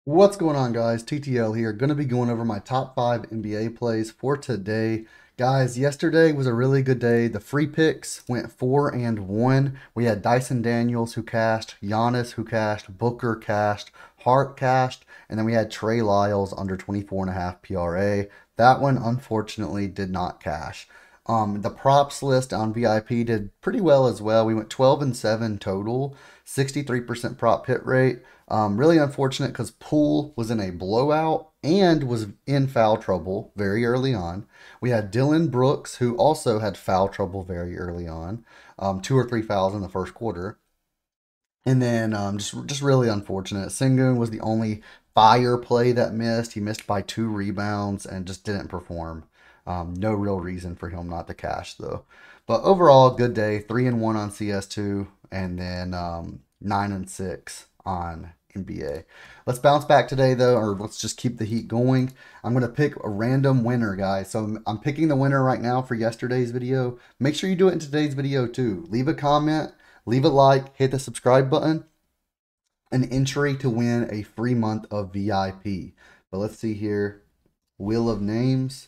What's going on, guys? TTL here. Going to be going over my top 5 NBA plays for today. Guys, yesterday was a really good day. The free picks went 4-1. We had Dyson Daniels who cashed, Giannis who cashed, Booker cashed, Hart cashed, and then we had Trey Lyles under 24.5 PRA. That one unfortunately did not cash. The props list on VIP did pretty well as well. We went 12-7 total, 63% prop hit rate. Really unfortunate because Poole was in a blowout and was in foul trouble very early on. We had Dylan Brooks, who also had foul trouble very early on, 2 or 3 fouls in the first quarter. And then just really unfortunate. Sengun was the only fire play that missed. He missed by 2 rebounds and just didn't perform. No real reason for him not to cash though. But overall, good day. 3-1 on CS2, and then 9-6 on NBA. Let's bounce back today though, or let's just keep the heat going. I'm going to pick a random winner, guys. So I'm picking the winner right now for yesterday's video. Make sure you do it in today's video too. Leave a comment, leave a like, hit the subscribe button. An entry to win a free month of VIP. But let's see here. Wheel of names.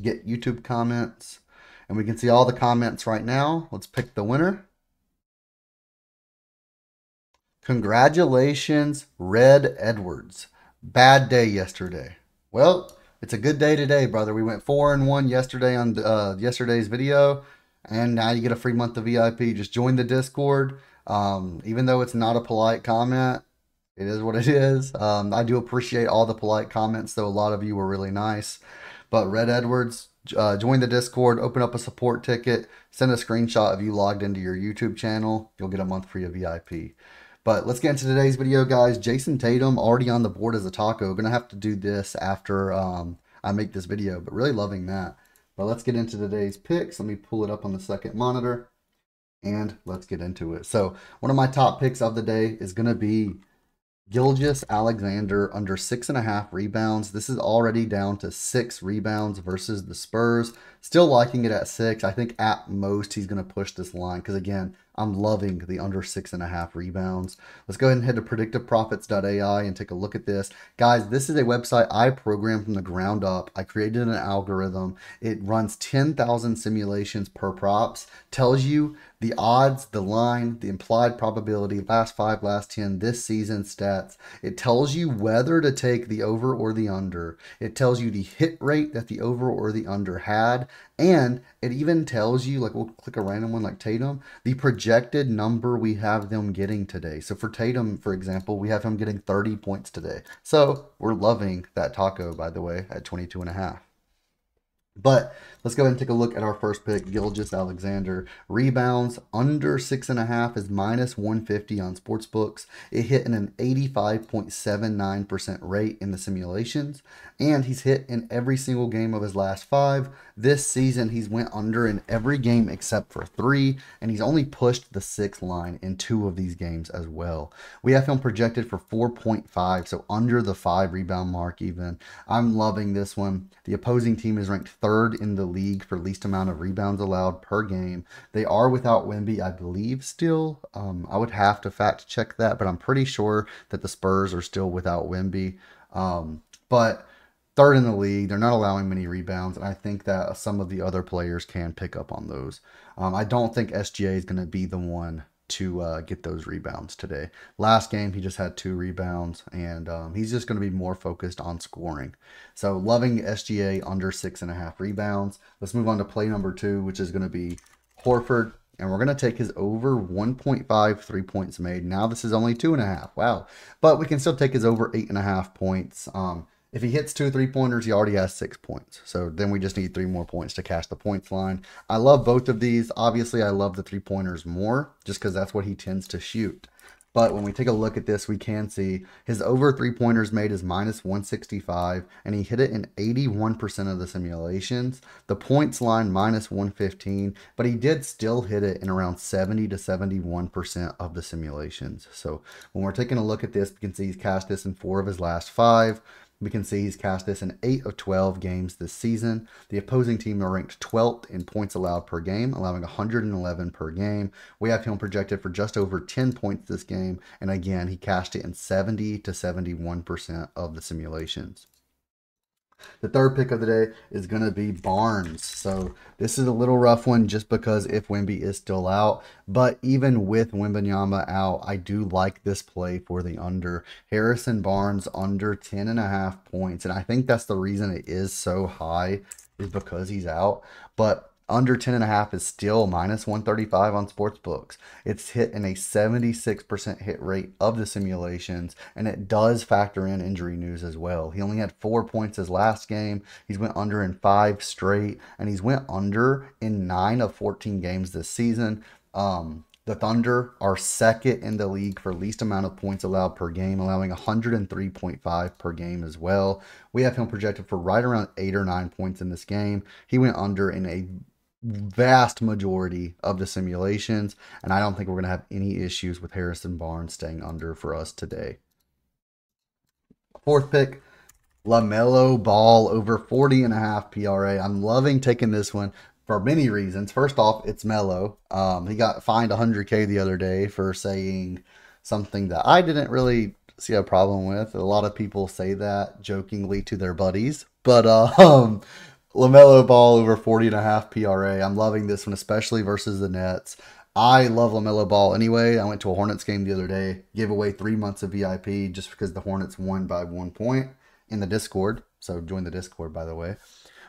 Get YouTube comments. And we can see all the comments right now. Let's pick the winner. Congratulations, Red Edwards. Bad day yesterday. Well, it's a good day today, brother. We went 4-1 yesterday on yesterday's video, and now you get a free month of VIP. Just join the Discord. Even though it's not a polite comment, it is what it is. I do appreciate all the polite comments, though a lot of you were really nice. But Red Edwards, join the Discord, open up a support ticket, send a screenshot of you logged into your YouTube channel. You'll get a month free of VIP. But let's get into today's video, guys. Jason Tatum already on the board as a taco. Gonna have to do this after I make this video, but really loving that. But let's get into today's picks. Let me pull it up on the second monitor, and let's get into it. So one of my top picks of the day is gonna be Gilgeous-Alexander under 6.5 rebounds. This is already down to 6 rebounds versus the Spurs. Still liking it at 6. I think at most he's going to push this line because, again, I'm loving the under 6.5 rebounds. Let's go ahead and head to predictiveprofits.ai and take a look at this. Guys, this is a website I programmed from the ground up. I created an algorithm. It runs 10,000 simulations per props, tells you the odds, the line, the implied probability, last 5, last 10, this season stats. It tells you whether to take the over or the under. It tells you the hit rate that the over or the under had. And it even tells you, like, we'll click a random one like Tatum, the projected number we have them getting today. So for Tatum, for example, we have him getting 30 points today. So we're loving that taco, by the way, at 22.5. But let's go ahead and take a look at our first pick, Gilgeous-Alexander. Rebounds under 6.5 is -150 on sportsbooks. It hit in an 85.79% rate in the simulations, and he's hit in every single game of his last 5. This season, he's went under in every game except for 3, and he's only pushed the 6 line in 2 of these games as well. We have him projected for 4.5, so under the 5 rebound mark even. I'm loving this one. The opposing team is ranked 3rd in the league for least amount of rebounds allowed per game. They are without Wemby, I believe, still. I would have to fact check that, but I'm pretty sure that the Spurs are still without Wemby. But 3rd in the league, they're not allowing many rebounds, and I think that some of the other players can pick up on those. I don't think SGA is going to be the one to get those rebounds today. Last game, he just had 2 rebounds, and he's just going to be more focused on scoring. So loving SGA under 6.5 rebounds. Let's move on to play number 2, which is going to be Horford. And we're going to take his over 1.5 3-points made. Now this is only 2.5. Wow. But we can still take his over 8.5 points. If he hits 2 3-pointers, he already has 6 points. So then we just need 3 more points to cash the points line. I love both of these. Obviously, I love the 3-pointers more just because that's what he tends to shoot. But when we take a look at this, we can see his over 3-pointers made is -165, and he hit it in 81% of the simulations. The points line -115, but he did still hit it in around 70 to 71% of the simulations. So when we're taking a look at this, we can see he's cashed this in 4 of his last 5. We can see he's cashed this in 8 of 12 games this season. The opposing team are ranked 12th in points allowed per game, allowing 111 per game. We have him projected for just over 10 points this game. And again, he cashed it in 70 to 71% of the simulations. The third pick of the day is going to be Barnes. So this is a little rough one just because if Wemby is still out. But even with Wembanyama out, I do like this play for the under. Harrison Barnes under 10.5 points. And I think that's the reason it is so high is because he's out. But under 10.5 is still minus 135 on sportsbooks. It's hit in a 76% hit rate of the simulations, and it does factor in injury news as well. He only had 4 points his last game. He's went under in 5 straight, and he's went under in 9 of 14 games this season. The Thunder are second in the league for least amount of points allowed per game, allowing 103.5 per game as well. We have him projected for right around 8 or 9 points in this game. He went under in a vast majority of the simulations, and I don't think we're going to have any issues with Harrison Barnes staying under for us today. Fourth pick, LaMelo Ball over 40.5 PRA. I'm loving taking this one for many reasons. First off, it's Melo. He got fined $100K the other day for saying something that I didn't really see a problem with. A lot of people say that jokingly to their buddies, but LaMelo Ball over 40.5 PRA. I'm loving this one, especially versus the Nets. I love LaMelo Ball anyway. I went to a Hornets game the other day, gave away 3 months of VIP just because the Hornets won by 1 point in the Discord. So join the Discord, by the way.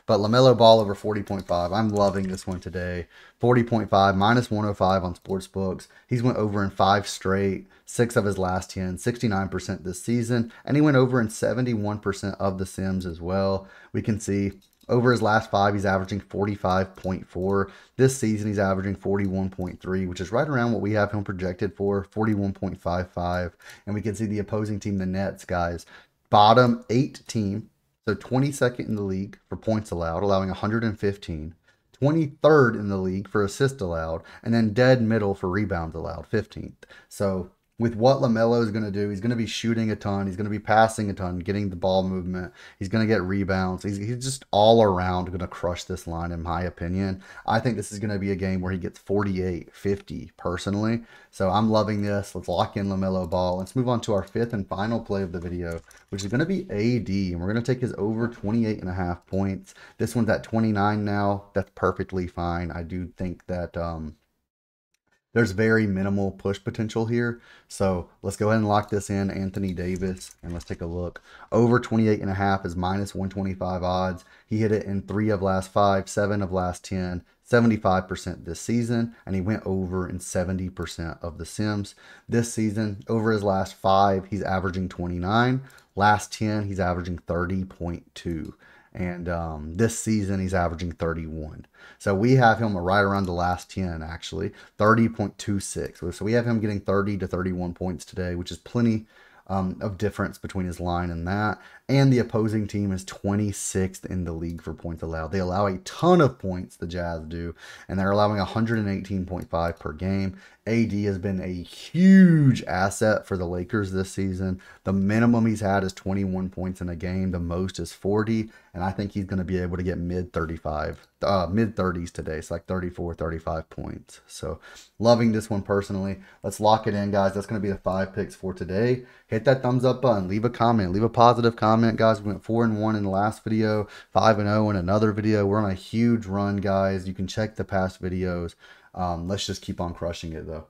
But LaMelo Ball over 40.5. I'm loving this one today. 40.5, minus 105 on sportsbooks. He's went over in 5 straight, 6 of his last 10, 69% this season. And he went over in 71% of the sims as well. We can see over his last 5, he's averaging 45.4. This season, he's averaging 41.3, which is right around what we have him projected for, 41.55. And we can see the opposing team, the Nets, guys, bottom 8 team, so 22nd in the league for points allowed, allowing 115. 23rd in the league for assists allowed, and then dead middle for rebounds allowed, 15th. So with what LaMelo is going to do, he's going to be shooting a ton. He's going to be passing a ton, getting the ball movement. He's going to get rebounds. He's just all around going to crush this line, in my opinion. I think this is going to be a game where he gets 48, 50 personally. So I'm loving this. Let's lock in LaMelo Ball. Let's move on to our 5th and final play of the video, which is going to be AD. And we're going to take his over 28.5 points. This one's at 29 now. That's perfectly fine. I do think that there's very minimal push potential here. So let's go ahead and lock this in, Anthony Davis, and let's take a look. Over 28.5 is minus 125 odds. He hit it in 3 of last 5, 7 of last 10, 75% this season, and he went over in 70% of the sims. This season, over his last 5, he's averaging 29. Last 10, he's averaging 30.2. And this season, he's averaging 31. So we have him right around the last 10, actually, 30.26. So we have him getting 30 to 31 points today, which is plenty of difference between his line and that. And the opposing team is 26th in the league for points allowed. They allow a ton of points, the Jazz do, and they're allowing 118.5 per game. AD has been a huge asset for the Lakers this season. The minimum he's had is 21 points in a game. The most is 40, and I think he's going to be able to get mid 30s today. So like 34, 35 points. So loving this one personally. Let's lock it in, guys. That's going to be the 5 picks for today. Hit that thumbs up button. Leave a comment. Leave a positive comment, guys. We went 4-1 in the last video, 5-0 in another video. We're on a huge run, guys. You can check the past videos. Let's just keep on crushing it, though.